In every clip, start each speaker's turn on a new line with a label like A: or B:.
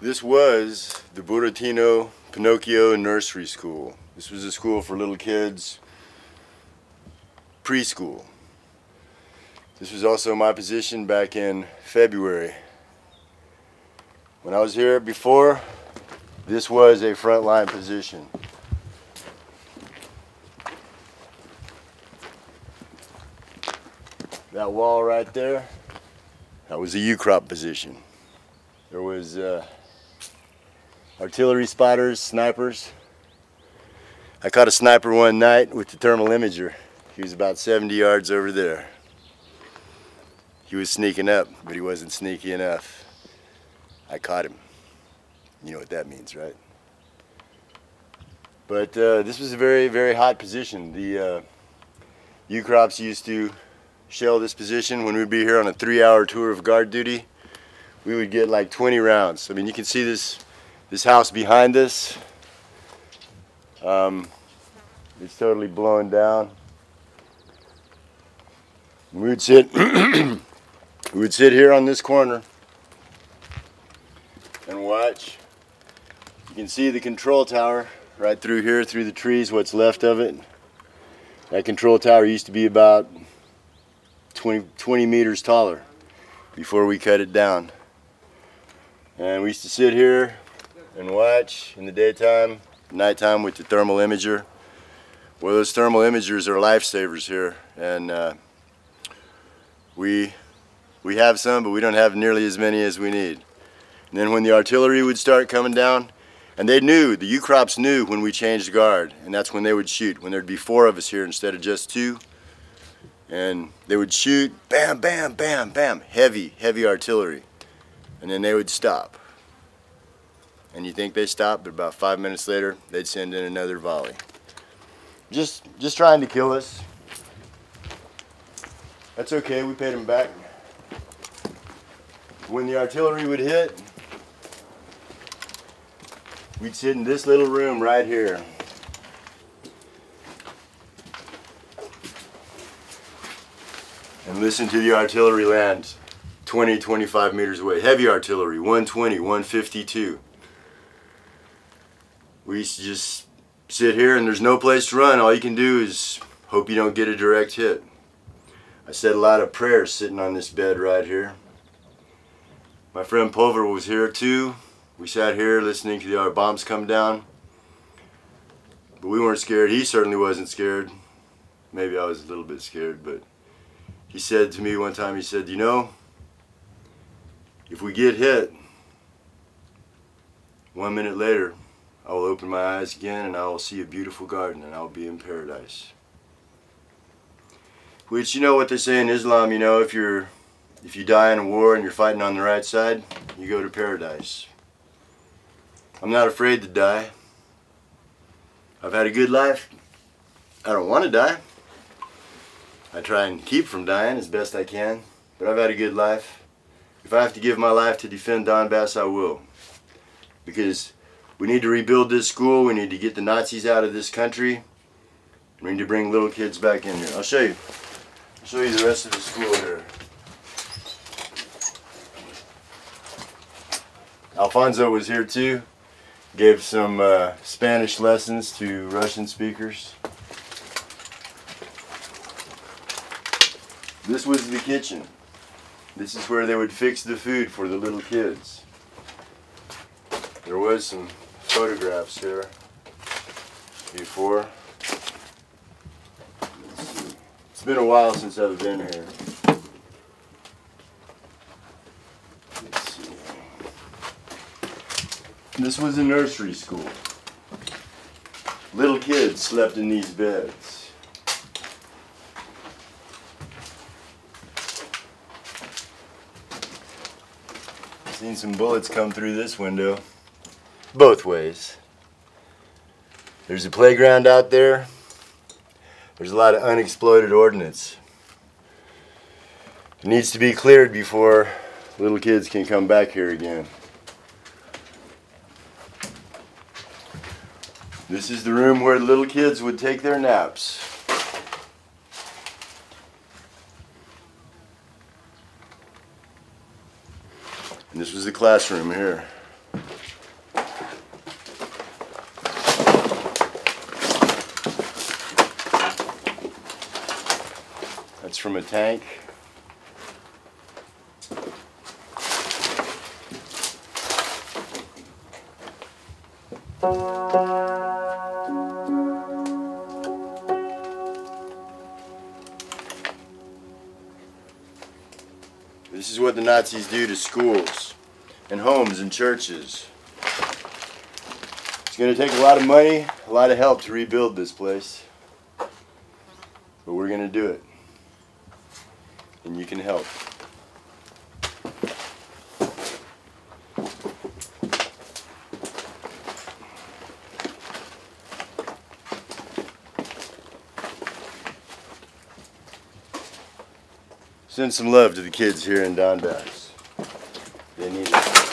A: This was the Buratino Pinocchio Nursery School. This was a school for little kids, preschool. This was also my position back in February. When I was here before, this was a frontline position. That wall right there, that was a U-crop position. There was artillery spotters, snipers. I caught a sniper one night with the thermal imager. He was about 70 yards over there. He was sneaking up, but he wasn't sneaky enough. I caught him. You know what that means, right? But this was a very, very hot position. The U-crops used to shell this position when we'd be here on a 3-hour tour of guard duty. We would get like 20 rounds. I mean, you can see this house behind us. It's totally blown down. We would sit here on this corner and watch. You can see the control tower right through here, through the trees, what's left of it. That control tower used to be about 20 meters taller before we cut it down. And we used to sit here and watch in the daytime, nighttime with the thermal imager. Well, those thermal imagers are lifesavers here, and we have some, but we don't have nearly as many as we need. And then when the artillery would start coming down, and they knew, the U-crops knew when we changed guard, and that's when they would shoot, when there'd be 4 of us here instead of just 2. And they would shoot, bam, bam, bam, bam, heavy artillery. And then they would stop. And you think they stopped, but about 5 minutes later, they'd send in another volley. Just trying to kill us. That's okay, we paid them back. When the artillery would hit, we'd sit in this little room right here. And listen to the artillery land 20, 25 meters away. Heavy artillery, 120, 152. We used to just sit here and there's no place to run. All you can do is hope you don't get a direct hit. I said a lot of prayers sitting on this bed right here. My friend Pulver was here too. We sat here listening to our bombs come down. But we weren't scared. He certainly wasn't scared. Maybe I was a little bit scared, but he said to me one time, he said, you know, if we get hit, 1 minute later, I will open my eyes again and I will see a beautiful garden and I will be in paradise. Which, you know what they say in Islam, you know, if you die in a war and you're fighting on the right side, you go to paradise. I'm not afraid to die. I've had a good life. I don't want to die. I try and keep from dying as best I can, but I've had a good life. If I have to give my life to defend Donbass, I will. Because we need to rebuild this school, we need to get the Nazis out of this country, we need to bring little kids back in here. I'll show you. I'll show you the rest of the school here. Alfonso was here too, gave some Spanish lessons to Russian speakers. This was the kitchen. This is where they would fix the food for the little kids. There was some photographs here before. It's been a while since I've been here. Let's see. This was a nursery school. Little kids slept in these beds. Seen some bullets come through this window, both ways. There's a playground out there. There's a lot of unexploded ordnance. It needs to be cleared before little kids can come back here again. This is the room where little kids would take their naps. And this was the classroom here. That's from a tank. This is what the Nazis do to schools and homes and churches. It's going to take a lot of money, a lot of help to rebuild this place. But we're going to do it. And you can help. Send some love to the kids here in Donbass. They need it.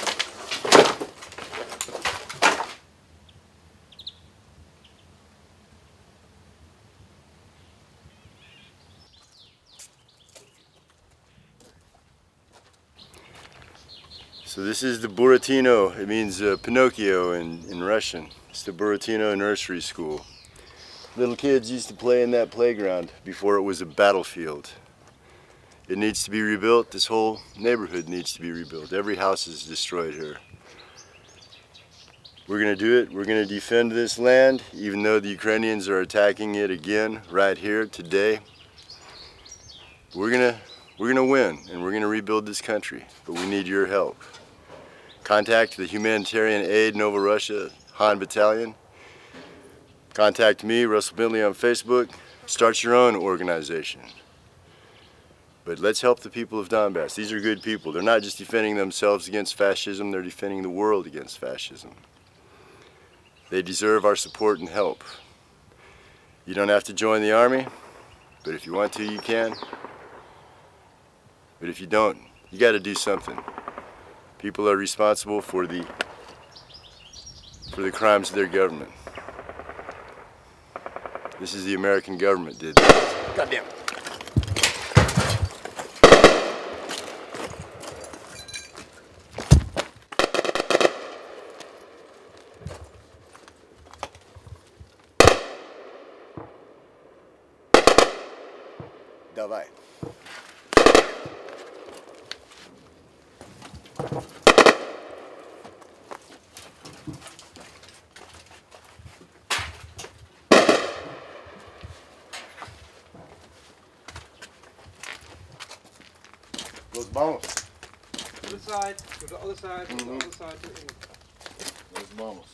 A: So this is the Buratino. It means Pinocchio in Russian. It's the Buratino nursery school. Little kids used to play in that playground before it was a battlefield. It needs to be rebuilt. This whole neighborhood needs to be rebuilt. Every house is destroyed here. We're going to do it. We're going to defend this land, even though the Ukrainians are attacking it again right here today. We're going to win, and we're going to rebuild this country, but we need your help. Contact the Humanitarian Aid Nova Russia Han Battalion. Contact me, Russell Bentley, on Facebook. Start your own organization. But let's help the people of Donbass. These are good people. They're not just defending themselves against fascism, they're defending the world against fascism. They deserve our support and help. You don't have to join the army, but if you want to, you can. But if you don't, you got to do something. People are responsible for the crimes of their government. This is the American government did this. God damn it. Давай. Los vamos.
B: To the side, to the other side, to the other side.
A: Los vamos.